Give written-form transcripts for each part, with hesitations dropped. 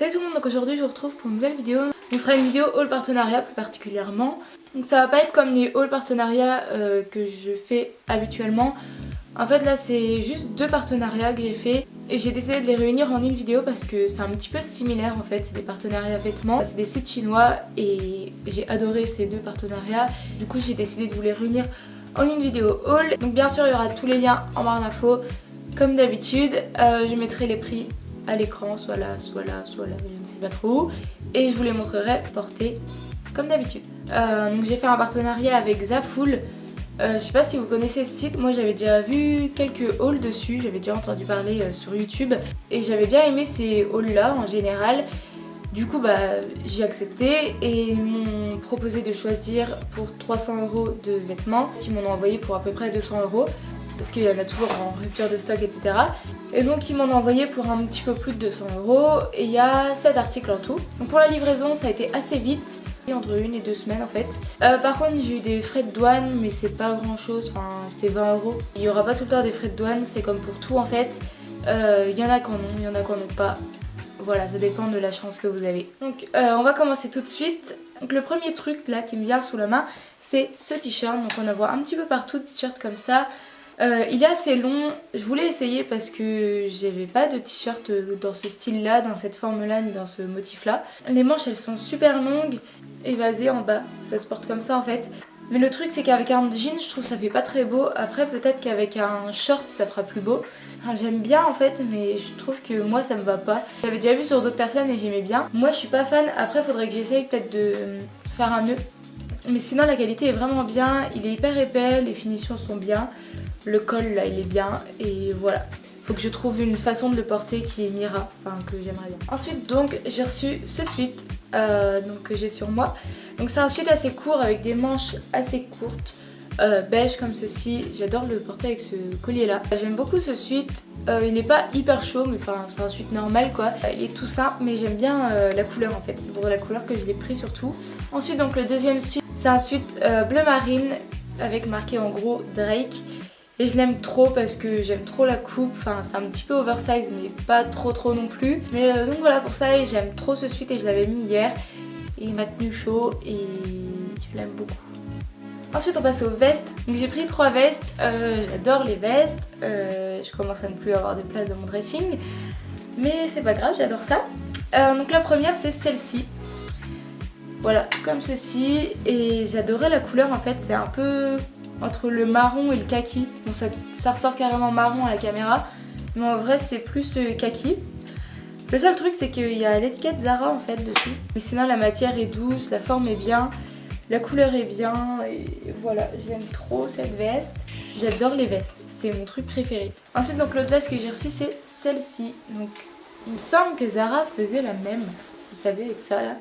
Salut tout le monde, donc aujourd'hui je vous retrouve pour une nouvelle vidéo. Ce sera une vidéo haul partenariat plus particulièrement. Donc ça va pas être comme les haul partenariats que je fais habituellement. En fait là c'est juste deux partenariats que j'ai fait et j'ai décidé de les réunir en une vidéo parce que c'est un petit peu similaire en fait. C'est des partenariats vêtements, c'est des sites chinois et j'ai adoré ces deux partenariats. Du coup j'ai décidé de vous les réunir en une vidéo haul. Donc bien sûr il y aura tous les liens en barre d'infos comme d'habitude. Je mettrai les prix à l'écran, soit là, soit là, soit là, je ne sais pas trop où. Et je vous les montrerai portés comme d'habitude. Donc j'ai fait un partenariat avec Zaful. Je sais pas si vous connaissez ce site, moi j'avais déjà vu quelques hauls dessus, j'avais déjà entendu parler sur YouTube. Et j'avais bien aimé ces hauls là en général. Du coup j'ai accepté et ils m'ont proposé de choisir pour 300 € de vêtements. Ils m'en ont envoyé pour à peu près 200 € parce qu'il y en a toujours en rupture de stock, etc. Et donc ils m'en ont envoyé pour un petit peu plus de 200 € et il y a 7 articles en tout. Donc pour la livraison ça a été assez vite, entre 1 et 2 semaines en fait. Par contre j'ai eu des frais de douane mais c'est pas grand chose, enfin c'était 20 €. Il y aura pas tout le temps des frais de douane, c'est comme pour tout en fait. Il y en a qui en ont, il y en a qui en ont pas. Voilà, ça dépend de la chance que vous avez. Donc on va commencer tout de suite. Donc le premier truc là qui me vient sous la main c'est ce t-shirt. Donc on en voit un petit peu partout de t-shirts comme ça. Il est assez long, je voulais essayer parce que j'avais pas de t-shirt dans ce style là, dans cette forme là, ni dans ce motif là. Les manches elles sont super longues, évasées en bas, ça se porte comme ça en fait. Mais le truc c'est qu'avec un jean je trouve ça fait pas très beau, après peut-être qu'avec un short ça fera plus beau. Enfin, j'aime bien en fait mais je trouve que moi ça me va pas. J'avais déjà vu sur d'autres personnes et j'aimais bien. Moi je suis pas fan, après faudrait que j'essaye peut-être de faire un nœud. Mais sinon la qualité est vraiment bien, il est hyper épais, les finitions sont bien. Le col là il est bien et voilà. Faut que je trouve une façon de le porter qui m'ira, enfin que j'aimerais bien. Ensuite donc j'ai reçu ce sweat que j'ai sur moi. Donc c'est un sweat assez court avec des manches assez courtes, beige comme ceci. J'adore le porter avec ce collier là. J'aime beaucoup ce sweat, il est pas hyper chaud mais enfin c'est un sweat normal quoi. Il est tout simple mais j'aime bien la couleur en fait, c'est pour la couleur que je l'ai pris surtout. Ensuite donc le deuxième sweat c'est un sweat bleu marine avec marqué en gros Drake. Et je l'aime trop parce que j'aime trop la coupe, enfin c'est un petit peu oversize mais pas trop non plus. Mais donc voilà pour ça et j'aime trop ce sweat et je l'avais mis hier. Et il m'a tenu chaud et je l'aime beaucoup. Ensuite on passe aux vestes. Donc j'ai pris 3 vestes, j'adore les vestes. Je commence à ne plus avoir de place dans mon dressing. Mais c'est pas grave, j'adore ça. Donc la première c'est celle-ci. Voilà, comme ceci. Et j'adorais la couleur en fait, c'est un peu entre le marron et le kaki. Bon ça ressort carrément marron à la caméra, mais en vrai c'est plus kaki. Le seul truc c'est qu'il y a l'étiquette Zara en fait dessus. Mais sinon la matière est douce, la forme est bien, la couleur est bien et voilà, j'aime trop cette veste. J'adore les vestes, c'est mon truc préféré. Ensuite donc l'autre veste que j'ai reçue c'est celle-ci. Donc il me semble que Zara faisait la même, vous savez avec ça là.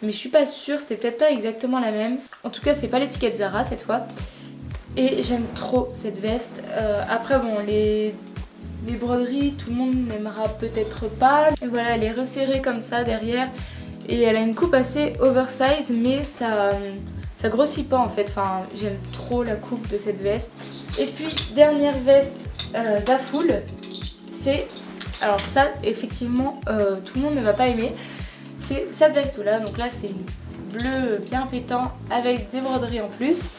Mais je suis pas sûre, c'est peut-être pas exactement la même. En tout cas c'est pas l'étiquette Zara cette fois. Et j'aime trop cette veste. Après bon les broderies tout le monde n'aimera peut-être pas. Et voilà elle est resserrée comme ça derrière. Et elle a une coupe assez oversize mais ça grossit pas en fait. Enfin j'aime trop la coupe de cette veste. Et puis dernière veste Zaful. C'est alors ça effectivement tout le monde ne va pas aimer. C'est cette veste là. Donc là c'est une bleu bien pétant avec des broderies en plus.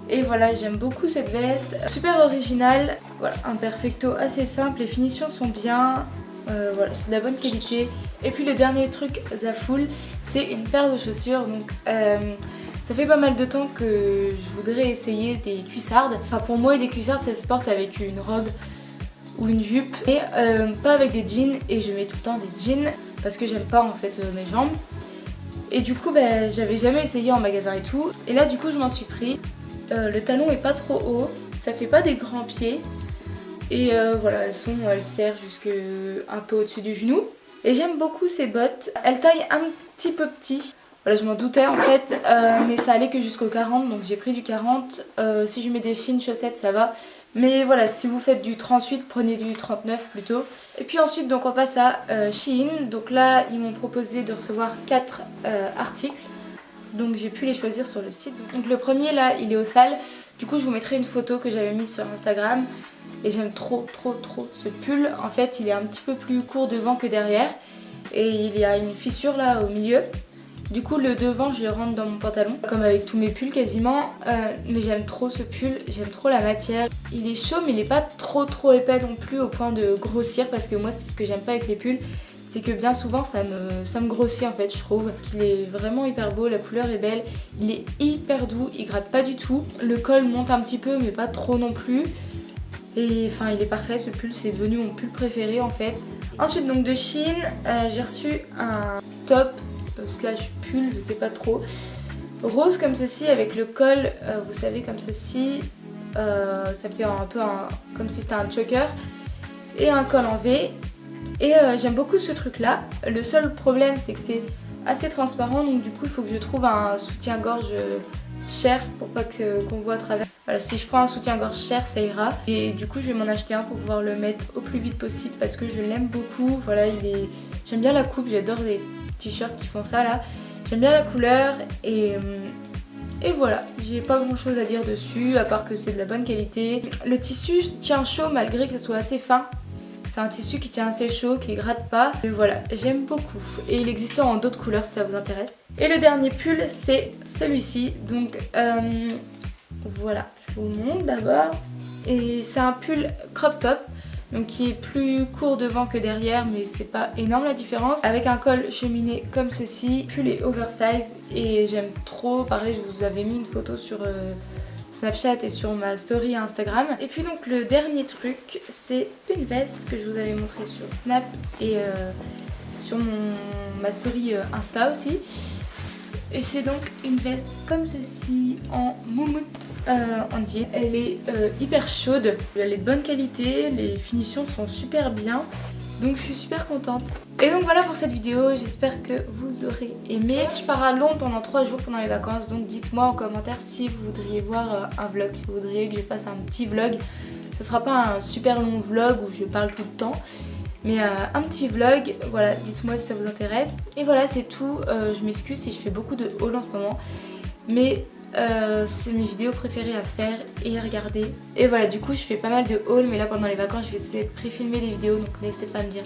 Et voilà j'aime beaucoup cette veste, super originale, voilà, un perfecto assez simple, les finitions sont bien, voilà c'est de la bonne qualité. Et puis le dernier truc Zaful c'est une paire de chaussures, donc ça fait pas mal de temps que je voudrais essayer des cuissardes. Enfin pour moi des cuissardes ça se porte avec une robe ou une jupe et pas avec des jeans, et je mets tout le temps des jeans parce que j'aime pas en fait mes jambes. Et du coup j'avais jamais essayé en magasin et tout, et là du coup je m'en suis pris. Le talon est pas trop haut, ça fait pas des grands pieds. Et voilà, elles serrent jusque un peu au-dessus du genou. Et j'aime beaucoup ces bottes. Elles taillent un petit peu petit. Voilà, je m'en doutais en fait, mais ça allait que jusqu'au 40, donc j'ai pris du 40. Si je mets des fines chaussettes, ça va. Mais voilà, si vous faites du 38, prenez du 39 plutôt. Et puis ensuite, donc on passe à Shein. Donc là, ils m'ont proposé de recevoir 4 articles. Donc j'ai pu les choisir sur le site. Donc le premier là il est au sale. Du coup je vous mettrai une photo que j'avais mise sur Instagram. Et j'aime trop ce pull. En fait il est un petit peu plus court devant que derrière. et il y a une fissure là au milieu. Du coup le devant je le rentre dans mon pantalon, comme avec tous mes pulls quasiment, mais j'aime trop ce pull, j'aime trop la matière. Il est chaud mais il est pas trop épais non plus au point de grossir, parce que moi c'est ce que j'aime pas avec les pulls, c'est que bien souvent ça me grossit en fait. Je trouve qu'il est vraiment hyper beau, la couleur est belle, il est hyper doux, il gratte pas du tout. Le col monte un petit peu mais pas trop non plus. Et enfin il est parfait ce pull, c'est devenu mon pull préféré en fait. Ensuite donc de Shein, j'ai reçu un top slash pull, je sais pas trop, rose comme ceci avec le col, vous savez comme ceci, ça fait un peu comme si c'était un choker et un col en V. Et j'aime beaucoup ce truc là. Le seul problème c'est que c'est assez transparent, donc du coup il faut que je trouve un soutien-gorge cher pour pas qu'on voit à travers. Voilà, si je prends un soutien-gorge cher ça ira. Et du coup je vais m'en acheter un pour pouvoir le mettre au plus vite possible parce que je l'aime beaucoup. Voilà, j'aime bien la coupe, j'adore les t-shirts qui font ça là. J'aime bien la couleur et voilà, j'ai pas grand chose à dire dessus à part que c'est de la bonne qualité. Le tissu tient chaud malgré que ça soit assez fin. C'est un tissu qui tient assez chaud, qui gratte pas. Et voilà, j'aime beaucoup. Et il existe en d'autres couleurs si ça vous intéresse. Et le dernier pull, c'est celui-ci. Donc voilà, je vous le montre d'abord. Et c'est un pull crop top, donc qui est plus court devant que derrière, mais c'est pas énorme la différence. Avec un col cheminé comme ceci. Le pull est oversize et j'aime trop. Pareil, je vous avais mis une photo sur Snapchat et sur ma story Instagram. Et puis donc le dernier truc, c'est une veste que je vous avais montré sur Snap et sur ma story Insta aussi. Et c'est donc une veste comme ceci en moumoute en jean. Elle est hyper chaude, elle est de bonne qualité, les finitions sont super bien. Donc je suis super contente. Et donc voilà pour cette vidéo, j'espère que vous aurez aimé. Je pars à Londres pendant 3 jours pendant les vacances, donc dites-moi en commentaire si vous voudriez voir un vlog, si vous voudriez que je fasse un petit vlog. Ce sera pas un super long vlog où je parle tout le temps, mais un petit vlog, voilà, dites-moi si ça vous intéresse. Et voilà, c'est tout. Je m'excuse si je fais beaucoup de haul en ce moment, mais c'est mes vidéos préférées à faire et à regarder. Et voilà, du coup je fais pas mal de haul, mais là pendant les vacances je vais essayer de pré-filmer des vidéos, donc n'hésitez pas à me dire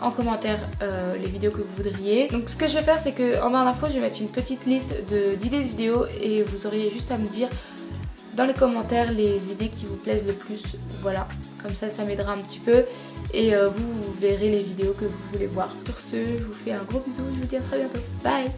en commentaire les vidéos que vous voudriez. Donc ce que je vais faire, c'est que en barre d'infos je vais mettre une petite liste d'idées de vidéos et vous auriez juste à me dire dans les commentaires les idées qui vous plaisent le plus. Voilà, comme ça ça m'aidera un petit peu et vous verrez les vidéos que vous voulez voir. Sur ce, je vous fais un gros bisou, je vous dis à très bientôt. Bye.